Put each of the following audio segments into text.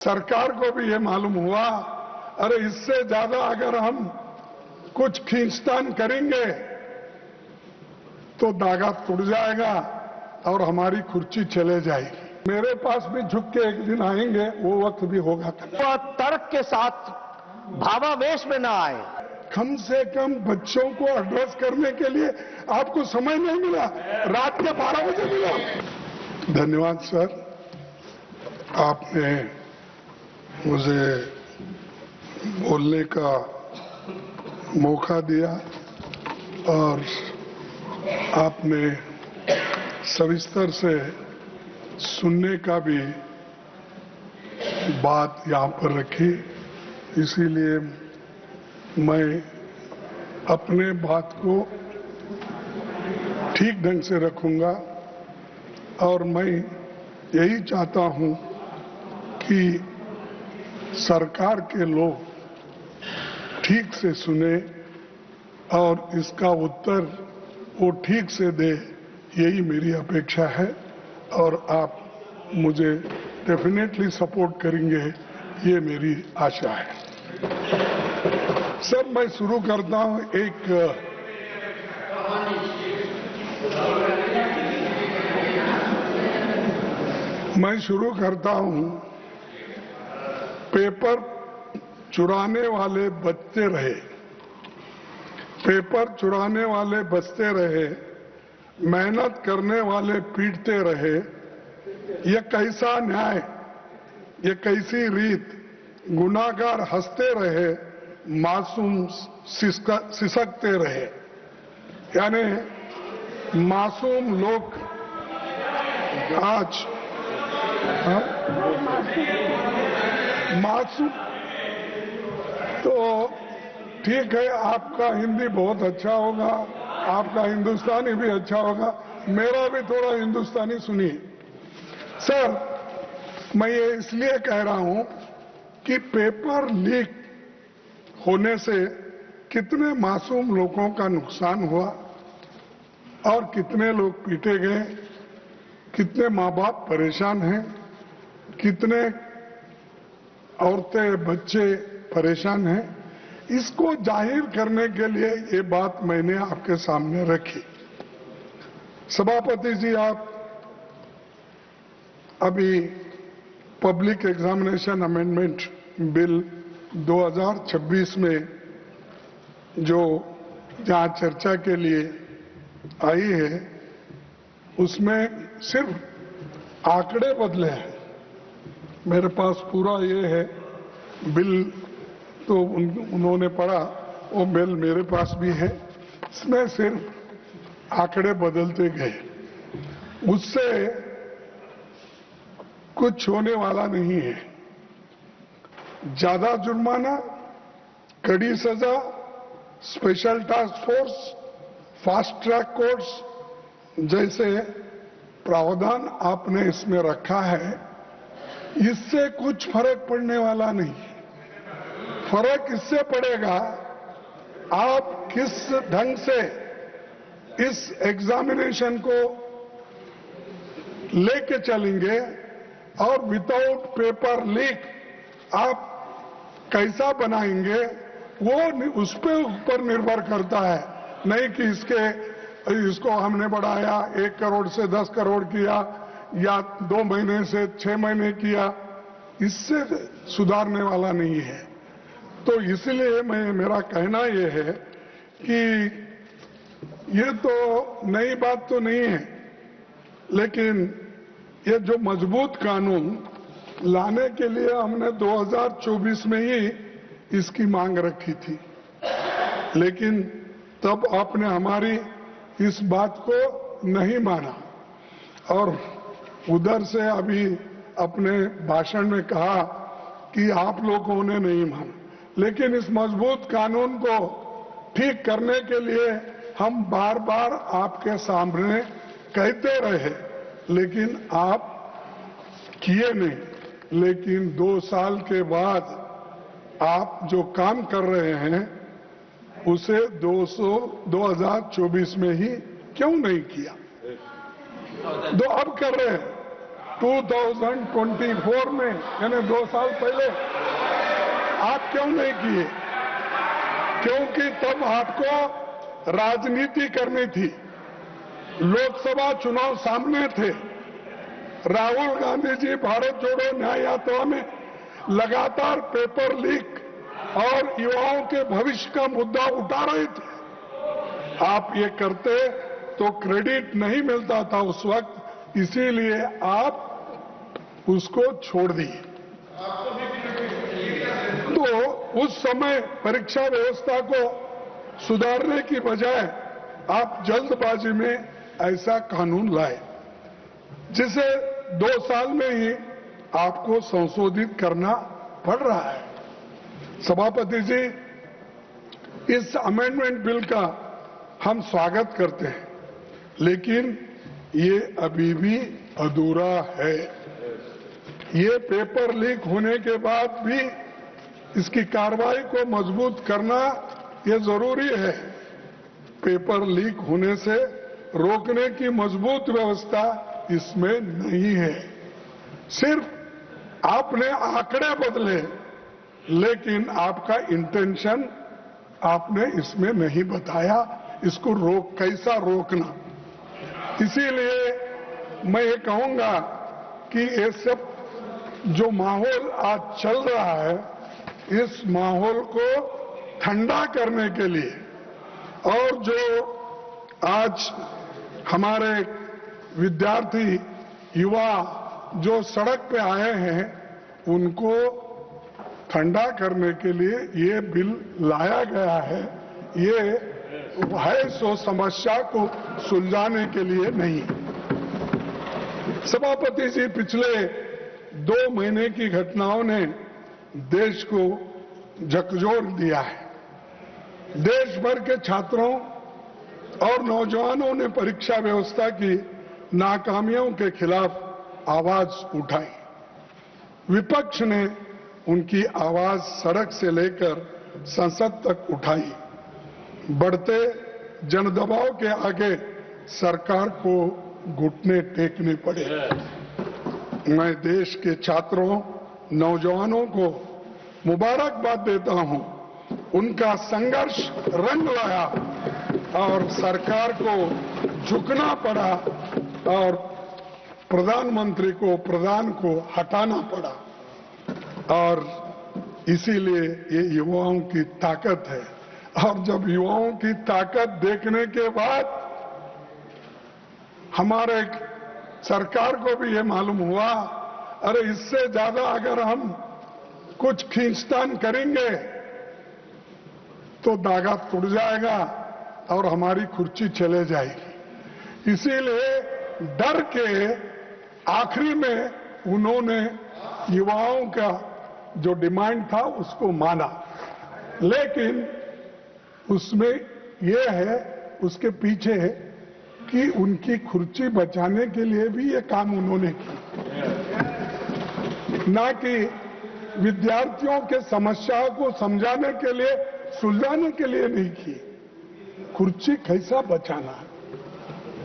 सरकार को भी ये मालूम हुआ, अरे इससे ज्यादा अगर हम कुछ खींचतान करेंगे तो धागा टूट जाएगा और हमारी कुर्सी चले जाएगी। मेरे पास भी झुक के एक दिन आएंगे, वो वक्त भी होगा। तो तर्क के साथ भावावेश में ना आए। कम से कम बच्चों को एड्रेस करने के लिए आपको समय नहीं मिला, रात के 12 बजे मिला। धन्यवाद सर, आपने मुझे बोलने का मौका दिया और आपने सविस्तर से सुनने का भी बात यहाँ पर रखी, इसीलिए मैं अपने बात को ठीक ढंग से रखूंगा और मैं यही चाहता हूं कि सरकार के लोग ठीक से सुने और इसका उत्तर वो ठीक से दे, यही मेरी अपेक्षा है और आप मुझे डेफिनेटली सपोर्ट करेंगे, ये मेरी आशा है। सर, मैं शुरू करता हूं पेपर चुराने वाले बचते रहे, पेपर चुराने वाले बचते रहे, मेहनत करने वाले पीटते रहे। ये कैसा न्याय, ये कैसी रीत, गुनाहगार हंसते रहे, मासूम सिसकते रहे। यानी मासूम लोग आज मासूम, तो ठीक है, आपका हिंदी बहुत अच्छा होगा, आपका हिंदुस्तानी भी अच्छा होगा, मेरा भी थोड़ा हिंदुस्तानी सुनिए। सर, मैं ये इसलिए कह रहा हूं कि पेपर लीक होने से कितने मासूम लोगों का नुकसान हुआ और कितने लोग पीटे गए, कितने माँ बाप परेशान हैं, कितने औरतें बच्चे परेशान हैं। इसको जाहिर करने के लिए ये बात मैंने आपके सामने रखी। सभापति जी, आप अभी पब्लिक एग्जामिनेशन अमेंडमेंट बिल 2026 में जो जहां चर्चा के लिए आई है, उसमें सिर्फ आंकड़े बदले हैं। मेरे पास पूरा ये है बिल, तो उन्होंने पढ़ा, वो बिल मेरे पास भी है, इसमें सिर्फ आंकड़े बदलते गए, उससे कुछ होने वाला नहीं है। ज्यादा जुर्माना, कड़ी सजा, special task force, fast track courts जैसे प्रावधान आपने इसमें रखा है, इससे कुछ फर्क पड़ने वाला नहीं। फर्क इससे पड़ेगा आप किस ढंग से इस एग्जामिनेशन को लेके चलेंगे और विदाउट पेपर लीक आप कैसा बनाएंगे, वो उस पे ऊपर निर्भर करता है। नहीं कि इसको हमने बढ़ाया 1 करोड़ से 10 करोड़ किया या 2 महीने से 6 महीने किया, इससे सुधारने वाला नहीं है। तो इसलिए मेरा कहना यह है कि ये तो नई बात तो नहीं है, लेकिन ये जो मजबूत कानून लाने के लिए हमने 2024 में ही इसकी मांग रखी थी, लेकिन तब आपने हमारी इस बात को नहीं माना और उधर से अभी अपने भाषण में कहा कि आप लोगों ने नहीं माना। लेकिन इस मजबूत कानून को ठीक करने के लिए हम बार बार आपके सामने कहते रहे, लेकिन आप किए नहीं। लेकिन 2 साल के बाद आप जो काम कर रहे हैं उसे 2024 में ही क्यों नहीं किया? तो अब कर रहे हैं। 2024 में, यानी 2 साल पहले आप क्यों नहीं किए? क्योंकि तब आपको राजनीति करनी थी, लोकसभा चुनाव सामने थे। राहुल गांधी जी भारत जोड़ो न्याय यात्रा में लगातार पेपर लीक और युवाओं के भविष्य का मुद्दा उठा रहे थे। आप ये करते तो क्रेडिट नहीं मिलता था उस वक्त, इसीलिए आप उसको छोड़ दिए। तो उस समय परीक्षा व्यवस्था को सुधारने की बजाय आप जल्दबाजी में ऐसा कानून लाए, जिसे 2 साल में ही आपको संशोधित करना पड़ रहा है। सभापति जी, इस अमेंडमेंट बिल का हम स्वागत करते हैं, लेकिन ये अभी भी अधूरा है। ये पेपर लीक होने के बाद भी इसकी कार्रवाई को मजबूत करना ये जरूरी है। पेपर लीक होने से रोकने की मजबूत व्यवस्था इसमें नहीं है। सिर्फ आपने आंकड़े बदले, लेकिन आपका इंटेंशन आपने इसमें नहीं बताया, इसको कैसा रोकना। इसीलिए मैं ये कहूंगा कि ये सब जो माहौल आज चल रहा है, इस माहौल को ठंडा करने के लिए और जो आज हमारे विद्यार्थी युवा जो सड़क पे आए हैं, उनको ठंडा करने के लिए ये बिल लाया गया है। ये है सो समस्या को सुलझाने के लिए नहीं। सभापति जी, पिछले 2 महीने की घटनाओं ने देश को झकझोर दिया है। देश भर के छात्रों और नौजवानों ने परीक्षा व्यवस्था की नाकामियों के खिलाफ आवाज उठाई। विपक्ष ने उनकी आवाज सड़क से लेकर संसद तक उठाई। बढ़ते जनदबाव के आगे सरकार को घुटने टेकने पड़े। मैं देश के छात्रों, नौजवानों को मुबारकबाद देता हूं। उनका संघर्ष रंग लाया और सरकार को झुकना पड़ा और प्रधानमंत्री को, प्रधान को हटाना पड़ा। और इसीलिए ये युवाओं की ताकत है। और जब युवाओं की ताकत देखने के बाद हमारे सरकार को भी ये मालूम हुआ, अरे इससे ज्यादा अगर हम कुछ खींचतान करेंगे तो धागा टूट जाएगा और हमारी कुर्सी चले जाएगी। इसीलिए डर के आखिरी में उन्होंने युवाओं का जो डिमांड था उसको माना, लेकिन उसमें यह है, उसके पीछे है कि उनकी कुर्सी बचाने के लिए भी ये काम उन्होंने किया, ना कि विद्यार्थियों के समस्याओं को समझाने के लिए, सुलझाने के लिए नहीं की। कुर्सी कैसा बचाना है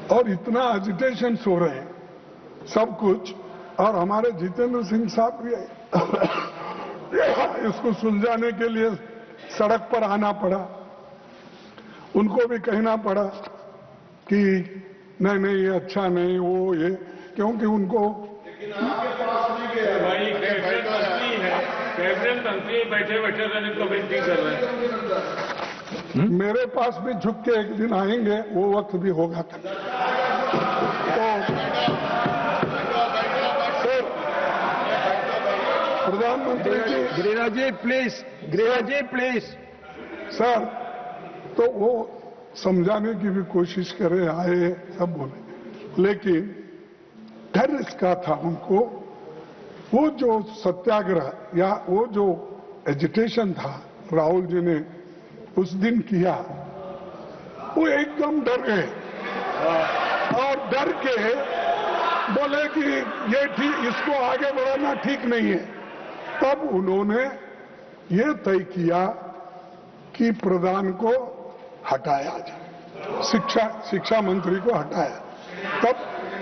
और इतना एजिटेशन हो रहे हैं सब कुछ। और हमारे जितेंद्र सिंह साहब भी इसको सुलझाने के लिए सड़क पर आना पड़ा। उनको भी कहना पड़ा कि नहीं नहीं ये अच्छा नहीं, वो ये, क्योंकि उनको भाई कैबिनेट मंत्री है, कैबिनेट मंत्री बैठे बैठे रहने को विनती कर रहे हैं। मेरे पास भी झुक के एक दिन आएंगे, वो वक्त भी होगा। तो सर, प्रधानमंत्री जी, Giriraj ji please, Giriraj ji please. Sir, तो वो समझाने की भी कोशिश करे, आए सब बोले, लेकिन डर इसका था उनको। वो जो सत्याग्रह या वो जो एजिटेशन था राहुल जी ने उस दिन किया, वो एकदम डर गए और डर के बोले कि ये ठीक, इसको आगे बढ़ाना ठीक नहीं है। तब उन्होंने ये तय किया कि प्रधान को हटाया जाए, शिक्षा मंत्री को हटाया। तब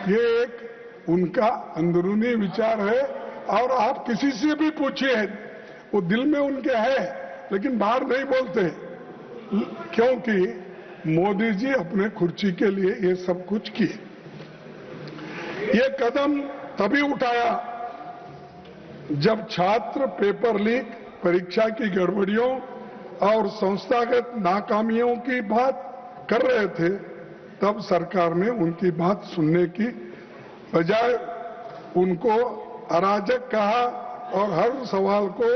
ये एक उनका अंदरूनी विचार है। और आप किसी से भी पूछिए, वो दिल में उनके है लेकिन बाहर नहीं बोलते, क्योंकि मोदी जी अपने कुर्सी के लिए ये सब कुछ किए। ये कदम तभी उठाया जब छात्र पेपर लीक, परीक्षा की गड़बड़ियों और संस्थागत नाकामियों की बात कर रहे थे। तब सरकार ने उनकी बात सुनने की बजाय उनको अराजक कहा और हर सवाल को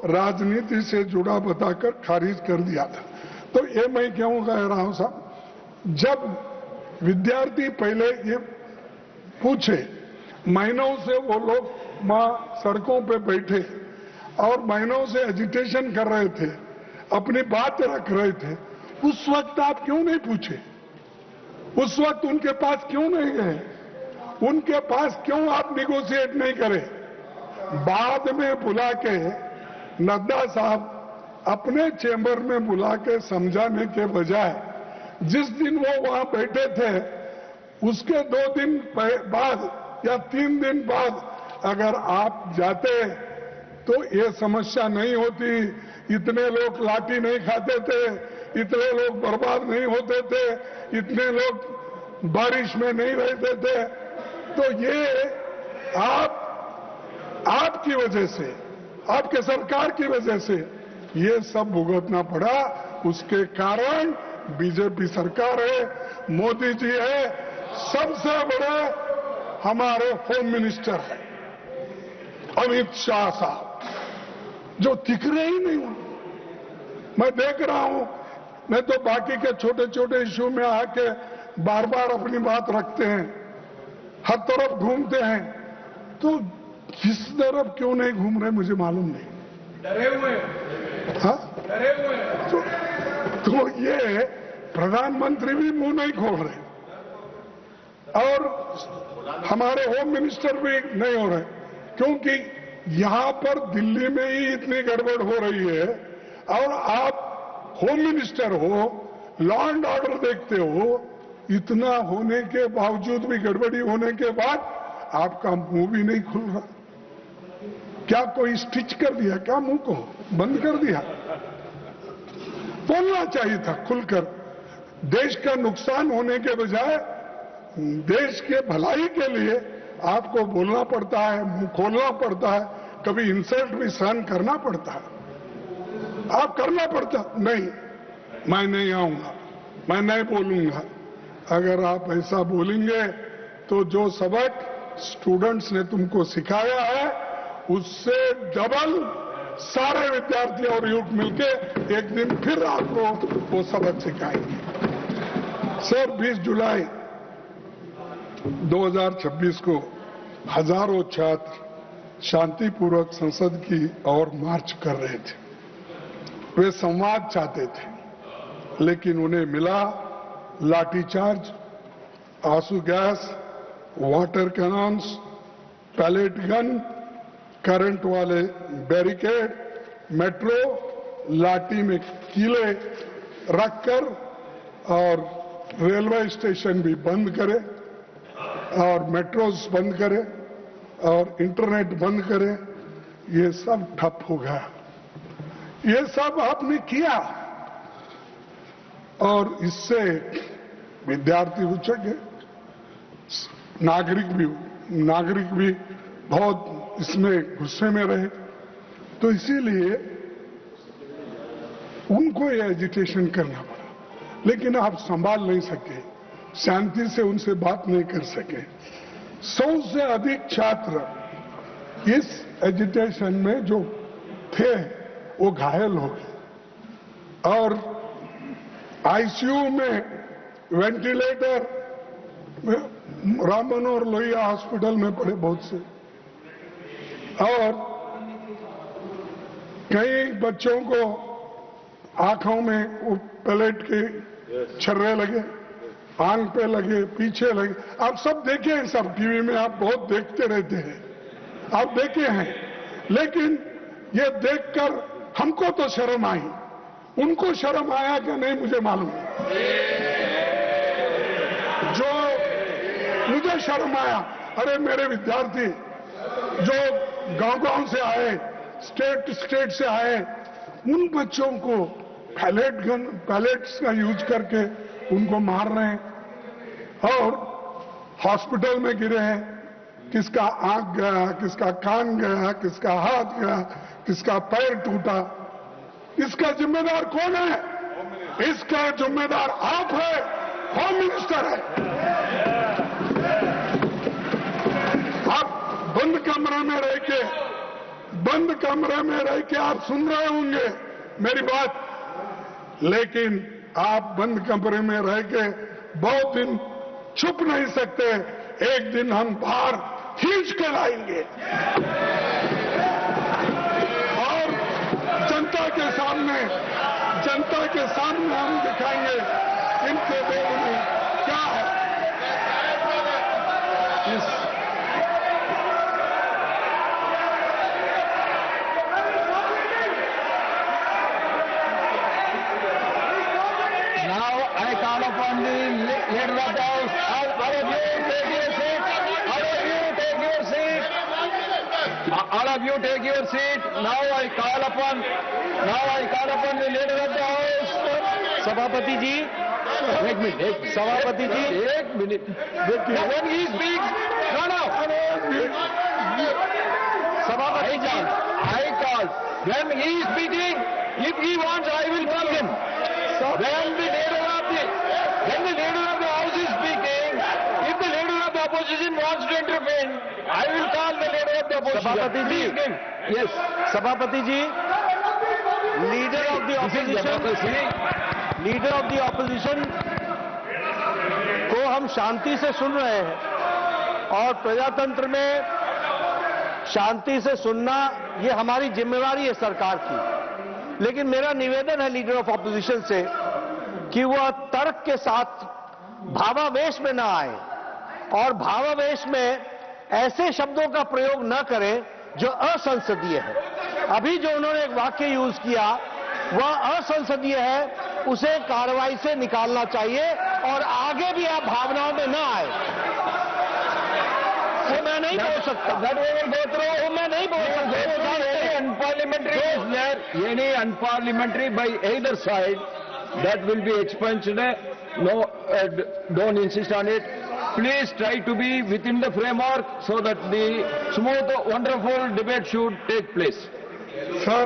राजनीति से जुड़ा बताकर खारिज कर दिया था। तो ये मैं क्यों कह रहा हूं साहब, जब विद्यार्थी पहले ये पूछे, महीनों से वो लोग वहां सड़कों पे बैठे और महीनों से एजिटेशन कर रहे थे, अपनी बात रख रहे थे, उस वक्त आप क्यों नहीं पूछे? उस वक्त उनके पास क्यों नहीं गए? उनके पास क्यों आप निगोशिएट नहीं करें? बाद में बुला के नड्डा साहब अपने चेंबर में बुला के समझाने के बजाय जिस दिन वो वहां बैठे थे उसके 2 दिन बाद या 3 दिन बाद अगर आप जाते तो ये समस्या नहीं होती, इतने लोग लाठी नहीं खाते थे, इतने लोग बर्बाद नहीं होते थे, इतने लोग बारिश में नहीं रहते थे। तो ये आपकी वजह से, आपके सरकार की वजह से ये सब भुगतना पड़ा। उसके कारण बीजेपी सरकार है, मोदी जी है, सबसे बड़े हमारे होम मिनिस्टर है अमित शाह साहब, जो दिख रहे ही नहीं हूं। मैं देख रहा हूं, नहीं तो बाकी के छोटे छोटे इश्यू में आके बार बार अपनी बात रखते हैं, हर तरफ घूमते हैं। तो किस तरफ क्यों नहीं घूम रहे मुझे मालूम नहीं। डरे हुए, हाँ, डरे हुए। तो ये प्रधानमंत्री भी मुंह नहीं खोल रहे और हमारे होम मिनिस्टर भी नहीं हो रहे, क्योंकि यहां पर दिल्ली में ही इतनी गड़बड़ हो रही है और आप होम मिनिस्टर हो, लॉ एंड ऑर्डर देखते हो, इतना होने के बावजूद भी, गड़बड़ी होने के बाद आपका मुंह भी नहीं खुल रहा। क्या कोई स्टिच कर दिया क्या? मुंह को बंद कर दिया? बोलना चाहिए था खुलकर। देश का नुकसान होने के बजाय देश के भलाई के लिए आपको बोलना पड़ता है, मुंह खोलना पड़ता है, कभी इंसल्ट भी सहन करना पड़ता है। आप करना पड़ता नहीं, मैं नहीं आऊंगा, मैं नहीं बोलूंगा। अगर आप ऐसा बोलेंगे तो जो सबक स्टूडेंट्स ने तुमको सिखाया है उससे डबल सारे विद्यार्थी और युवक मिलके एक दिन फिर आपको वो सबक सिखाएंगे। सर, 20 जुलाई 2026 को हजारों छात्र शांतिपूर्वक संसद की ओर मार्च कर रहे थे। वे संवाद चाहते थे, लेकिन उन्हें मिला लाठीचार्ज, आंसू gas, water cannons, pellet gun, current वाले बैरिकेड, मेट्रो लाठी में कीले रखकर और रेलवे स्टेशन भी बंद करे और मेट्रोज बंद करे और इंटरनेट बंद करे। ये सब ठप हो गया। ये सब आपने किया और इससे विद्यार्थी उचक गए, नागरिक भी बहुत इसमें गुस्से में रहे। तो इसीलिए उनको ये एजिटेशन करना पड़ा, लेकिन आप संभाल नहीं सके, शांति से उनसे बात नहीं कर सके। 100 से अधिक छात्र इस एजिटेशन में जो थे वो घायल हो गए और आईसीयू में वेंटिलेटर राम मनोहर लोहिया हॉस्पिटल में पड़े बहुत से, और कई बच्चों को आंखों में वो पैलेट के छर्रे लगे, आंख पे लगे, पीछे लगे। आप सब देखे हैं, सब टीवी में आप बहुत देखते रहते हैं, आप देखे हैं। लेकिन ये देखकर हमको तो शर्म आई, उनको शर्म आया कि नहीं मुझे मालूम नहीं। जो मुझे शर्म आया, अरे मेरे विद्यार्थी जो गांव-गांव से आए, स्टेट से आए, उन बच्चों को पैलेट्स का यूज करके उनको मार रहे हैं और हॉस्पिटल में गिरे हैं। किसका आंख गया, किसका कान गया, किसका हाथ गया, किसका पैर टूटा। इसका जिम्मेदार कौन है? इसका जिम्मेदार आप है, होम मिनिस्टर है। आप बंद कमरे में रह के आप सुन रहे होंगे मेरी बात, लेकिन आप बंद कमरे में रह के बहुत दिन छुप नहीं सकते। एक दिन हम बाहर खींच के लाएंगे और जनता के सामने हम दिखाएंगे इनके दिल में क्या है। Now I call upon the leader of the House. All of you take your seat. All of you take your seat. All of you take your seat. Now I call upon the leader of the House. सभापति जी, एक minute, सभापति जी, एक minute. When he speaks, no. सभापति जी, I call. When he is speaking, if he wants, I will call him. When the leader of the House is speaking, if the leader of the opposition wants to intervene, I will call the leader of the opposition. Sabapati ji, yes. Sabapati ji, leader of the opposition को हम शांति से सुन रहे हैं और प्रजातंत्र में शांति से सुनना ये हमारी जिम्मेवारी है सरकार की। लेकिन मेरा निवेदन है लीडर ऑफ ऑपोजिशन से कि वह तर्क के साथ भावावेश में ना आए और भावावेश में ऐसे शब्दों का प्रयोग न करें जो असंसदीय है। अभी जो उन्होंने एक वाक्य यूज किया वह असंसदीय है, उसे कार्रवाई से निकालना चाहिए और आगे भी आप भावनाओं में न आए। वो मैं नहीं बोल सकता, वो मैं नहीं बोल सकता। Unparliamentary by either side, that will be expunged. No, don't insist on it. Please try to be within the framework so that the smooth, wonderful debate should take place. Sir,